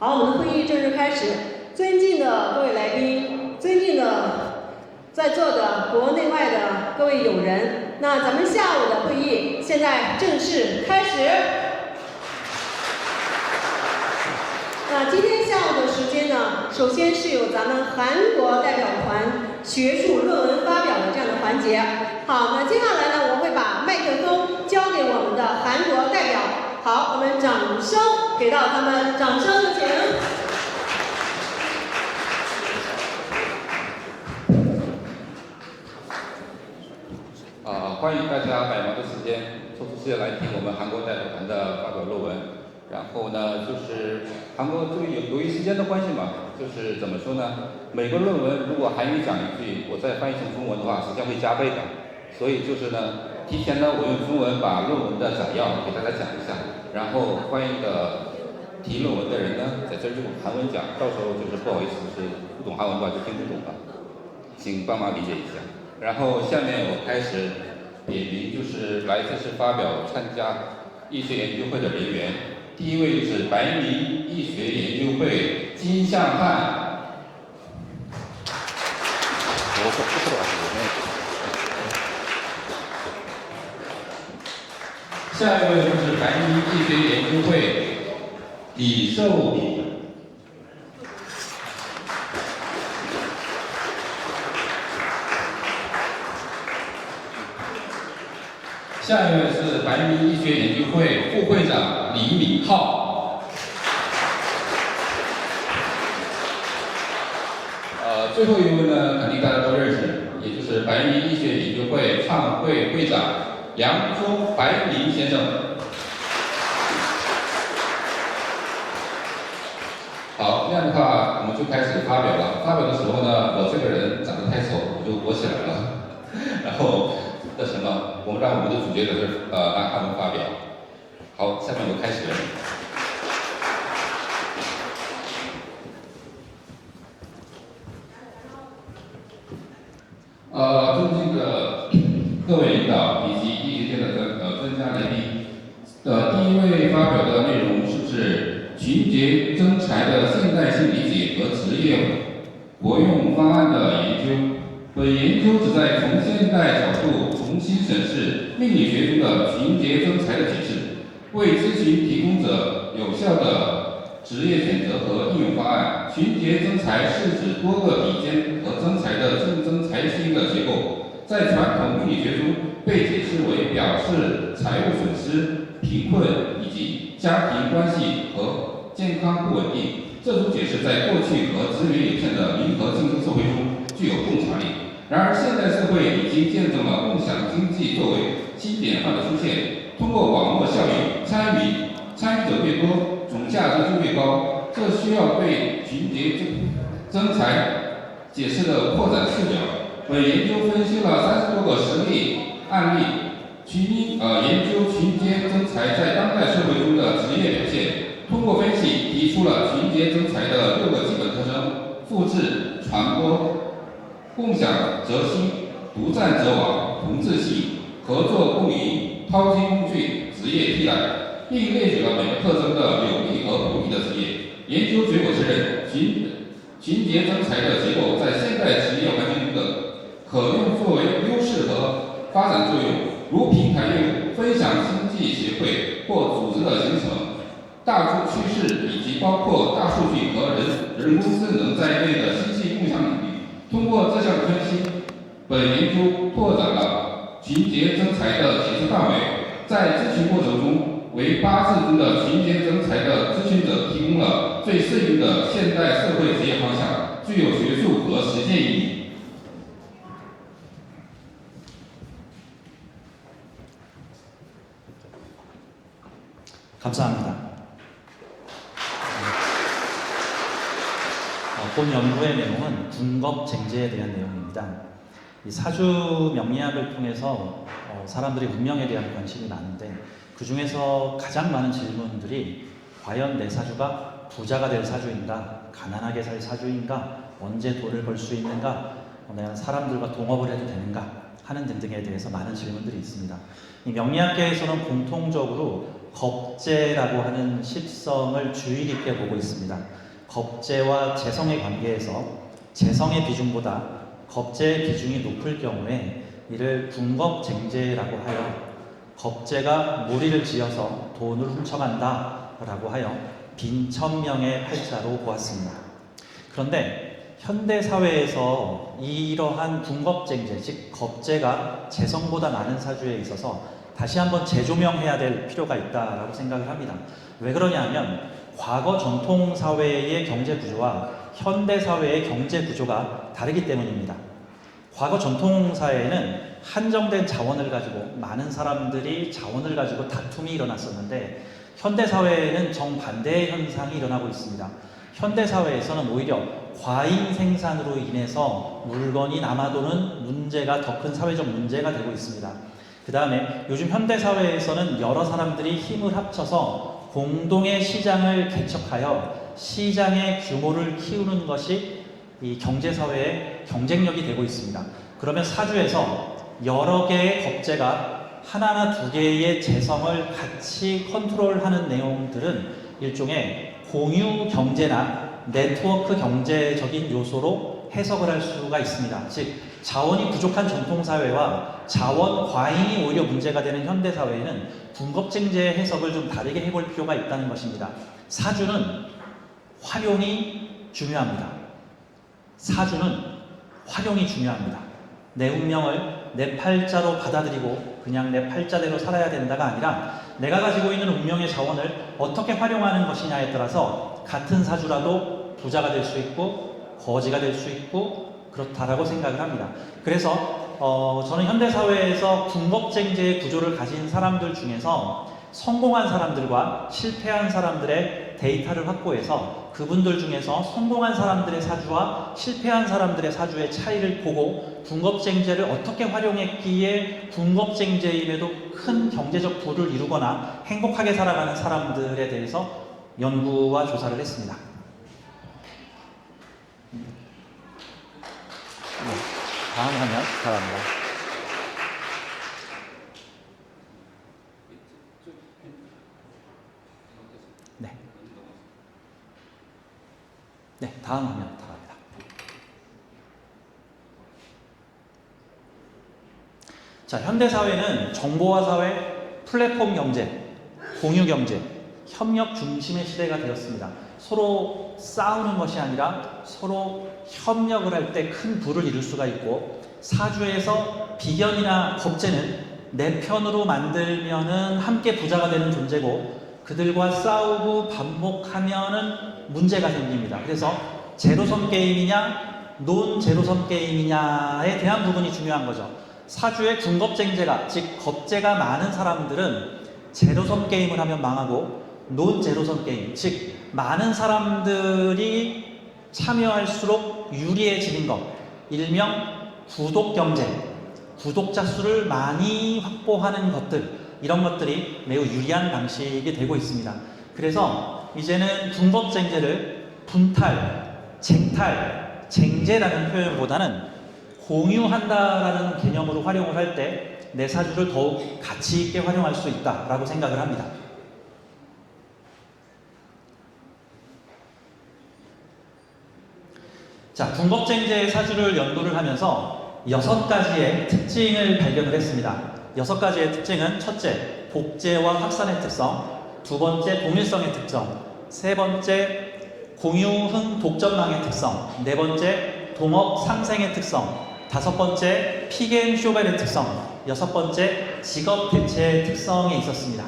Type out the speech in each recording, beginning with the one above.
好，我们的会议正式开始。尊敬的各位来宾，尊敬的在座的国内外的各位友人，那咱们下午的会议现在正式开始。那今天下午的时间呢，首先是有咱们韩国代表团学术论文发表的这样的环节。好，那接下来呢，我会把麦克风交给我们的韩国代表。好，我们掌声给到他们，掌声有请。欢迎大家百忙的时间抽出时间来听我们韩国代表团的发表论文。然后呢，就是韩国由于时间的关系嘛，就是怎么说呢？每个论文如果韩语讲一句，我再翻译成中文的话，时间会加倍的。所以就是呢，提前呢，我用中文把论文的摘要给大家讲一下，然后欢迎的提论文的人呢，在这儿用韩文讲，到时候就是不好意思，就是不懂韩文的话就听不懂了，请帮忙理解一下。然后下面我开始点名，就是来这次发表参加医学研究会的人员。第一位就是白明医学研究会金相汉。下一位就是白明医学研究会李寿礼。下一位是白明医学研究会副会长李敏浩。最后一位呢，肯定大家都认识，也就是白明医学研究会创会会长梁忠白明先生。好，这样的话我们就开始发表了。发表的时候呢，我这个人长得太丑，我就躲起来了。然后什么？我们让我们的主角在这让他们发表。好，下面我开始。尊敬的各位领导以及医学界的专家来宾，第一位发表的内容是指群节增材的现代性理解和职业活用方案的研究。本研究旨在从现代角度重新审视命理学中的群节增材的解释，为咨询提供者有效的职业选择和应用方案。群节增材是指多个比肩和增材的竞争财星的结构，在传统命理学中被解释为表示财务损失、贫困以及家庭关系和健康不稳定。这种解释在过去和资源有限的零和竞争社会中具有洞察力。然而，现代社会已经见证了共享经济作为新典范的出现。通过网络效应，参与者越多，总价值就越高。这需要对群节增材解释的扩展视角。本研究分析了30多个实例案例，研究群节增材在当代社会中的职业表现。通过分析，提出了群节增材的6个基本特征：复制、传播、共享则兴、独占则亡、同质性、合作共赢、掏金工具、职业替代，并列举了每个特征的有利和不利的职业。研究结果承认，群节增材的结构在现代职业环境中的可用作为优势和发展作用，如平台业务、分享经济协会或组织的形成、大趋势以及包括大数据和人工智能在内的信息共享领域。通过这项分析，本研究拓展了群节增材的解释范围，在咨询过程中，为8字中的群节增材的咨询者提供了最适应的现代社会职业方向，具有学术和实践意义。감사합니다. 본 연구의 내용은 군겁쟁제에 대한 내용입니다. 이 사주 명리학을 통해서 사람들이 운명에 대한 관심이 많은데 그 중에서 가장 많은 질문들이 과연 내 사주가 부자가 될 사주인가, 가난하게 살 사주인가, 언제 돈을 벌 수 있는가, 내가 사람들과 동업을 해도 되는가 하는 등등에 대해서 많은 질문들이 있습니다. 이 명리학계에서는 공통적으로 겁재라고 하는 십성을 주의 깊게 보고 있습니다. 겁재와 재성의 관계에서 재성의 비중보다 겁재의 비중이 높을 경우에 이를 군겁쟁재라고 하여 겁재가 무리를 지어서 돈을 훔쳐간다 라고 하여 빈천명의 팔자로 보았습니다. 그런데 현대사회에서 이러한 군겁쟁재, 즉 겁재가 재성보다 많은 사주에 있어서 다시 한번 재조명해야 될 필요가 있다라고 생각을 합니다. 왜 그러냐면 과거 전통사회의 경제구조와 현대사회의 경제구조가 다르기 때문입니다. 과거 전통사회에는 한정된 자원을 가지고 많은 사람들이 자원을 가지고 다툼이 일어났었는데 현대사회에는 정반대의 현상이 일어나고 있습니다. 현대사회에서는 오히려 과잉 생산으로 인해서 물건이 남아도는 문제가 더 큰 사회적 문제가 되고 있습니다. 그 다음에 요즘 현대사회에서는 여러 사람들이 힘을 합쳐서 공동의 시장을 개척하여 시장의 규모를 키우는 것이 이 경제사회의 경쟁력이 되고 있습니다. 그러면 사주에서 여러 개의 겁재가 하나나 두 개의 재성을 같이 컨트롤하는 내용들은 일종의 공유 경제나 네트워크 경제적인 요소로 해석을 할 수가 있습니다. 즉 자원이 부족한 전통사회와 자원 과잉이 오히려 문제가 되는 현대사회에는 군겁쟁제의 해석을 좀 다르게 해볼 필요가 있다는 것입니다. 사주는 활용이 중요합니다. 사주는 활용이 중요합니다. 내 운명을 내 팔자로 받아들이고 그냥 내 팔자대로 살아야 된다가 아니라 내가 가지고 있는 운명의 자원을 어떻게 활용하는 것이냐에 따라서 같은 사주라도 부자가 될 수 있고 거지가 될 수 있고 그렇다라고 생각을 합니다. 그래서 저는 현대사회에서 군겁쟁제의 구조를 가진 사람들 중에서 성공한 사람들과 실패한 사람들의 데이터를 확보해서 그분들 중에서 성공한 사람들의 사주와 실패한 사람들의 사주의 차이를 보고 군겁쟁제를 어떻게 활용했기에 군겁쟁제임에도 큰 경제적 부를 이루거나 행복하게 살아가는 사람들에 대해서 연구와 조사를 했습니다. 다음 화면 바랍니다. 네, 다음 화면 바랍니다. 자, 현대사회는 정보화 사회, 플랫폼 경제, 공유 경제, 협력 중심의 시대가 되었습니다. 서로 싸우는 것이 아니라 서로 협력을 할 때 큰 부를 이룰 수가 있고 사주에서 비견이나 겁재는 내 편으로 만들면은 함께 부자가 되는 존재고 그들과 싸우고 반복하면은 문제가 생깁니다. 그래서 제로섬 게임이냐 논 제로섬 게임이냐에 대한 부분이 중요한 거죠. 사주의 군겁쟁제가 즉 겁재가 많은 사람들은 제로섬 게임을 하면 망하고 논 제로섬 게임 즉 많은 사람들이 참여할수록 유리해지는 것 일명 구독 경제 구독자 수를 많이 확보하는 것들 이런 것들이 매우 유리한 방식이 되고 있습니다. 그래서 이제는 군겁쟁제를 분탈, 쟁탈, 쟁제라는 표현보다는 공유한다라는 개념으로 활용을 할 때 내 사주를 더욱 가치 있게 활용할 수 있다라고 생각을 합니다. 자, 군겁쟁제의 사주를 연구를 하면서 6가지의 특징을 발견을 했습니다. 6가지의 특징은 첫째, 복제와 확산의 특성, 두 번째, 동일성의 특성, 세 번째, 공유흥 독점망의 특성, 네 번째, 동업 상생의 특성, 다섯 번째, 픽앤쇼벨의 특성, 여섯 번째, 직업 대체의 특성이 있었습니다.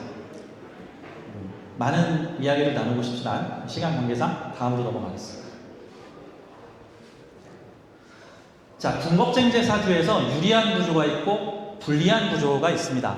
많은 이야기를 나누고 싶지만 시간 관계상 다음으로 넘어가겠습니다. 자, 군겁쟁제 사주에서 유리한 구조가 있고 불리한 구조가 있습니다.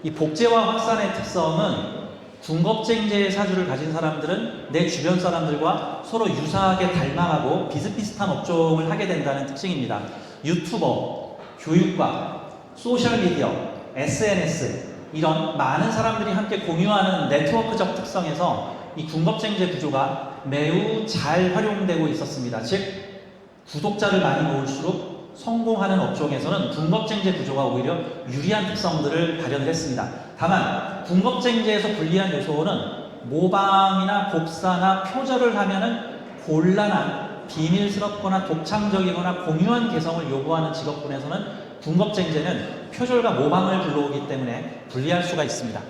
이 복제와 확산의 특성은 군겁쟁제의 사주를 가진 사람들은 내 주변 사람들과 서로 유사하게 닮아가고 비슷비슷한 업종을 하게 된다는 특징입니다. 유튜버, 교육과, 소셜미디어, SNS 이런 많은 사람들이 함께 공유하는 네트워크적 특성에서 이 군겁쟁제 구조가 매우 잘 활용되고 있었습니다. 즉 구독자를 많이 모을수록 성공하는 업종에서는 군겁쟁제 구조가 오히려 유리한 특성들을 발현을 했습니다. 다만 군겁쟁제에서 불리한 요소는 모방이나 복사나 표절을 하면은 곤란한 비밀스럽거나 독창적이거나 공유한 개성을 요구하는 직업군에서는 군겁쟁제는 표절과 모방을 불러오기 때문에 불리할 수가 있습니다.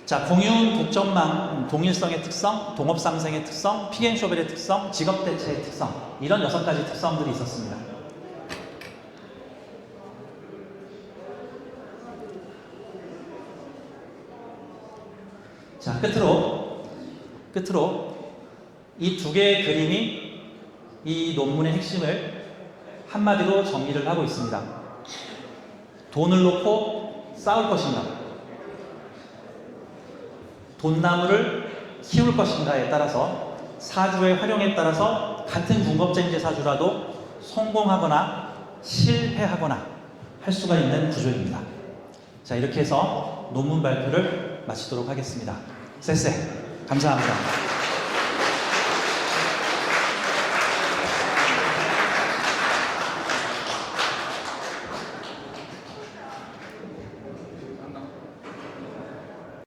자, 공유운 독점망, 동일성의 특성, 동업상생의 특성, 픽앤쇼벨의 특성, 직업대체의 특성, 이런 6가지 특성들이 있었습니다. 자, 끝으로 이 2개의 그림이 이 논문의 핵심을 한마디로 정리를 하고 있습니다. 돈을 놓고 싸울 것인가, 돈나무를 키울 것인가에 따라서 사주의 활용에 따라서 같은 군겁쟁제 사주라도 성공하거나 실패하거나 할 수가 있는 구조입니다. 자, 이렇게 해서 논문 발표를 마치도록 하겠습니다. 쎄쎄, 감사합니다.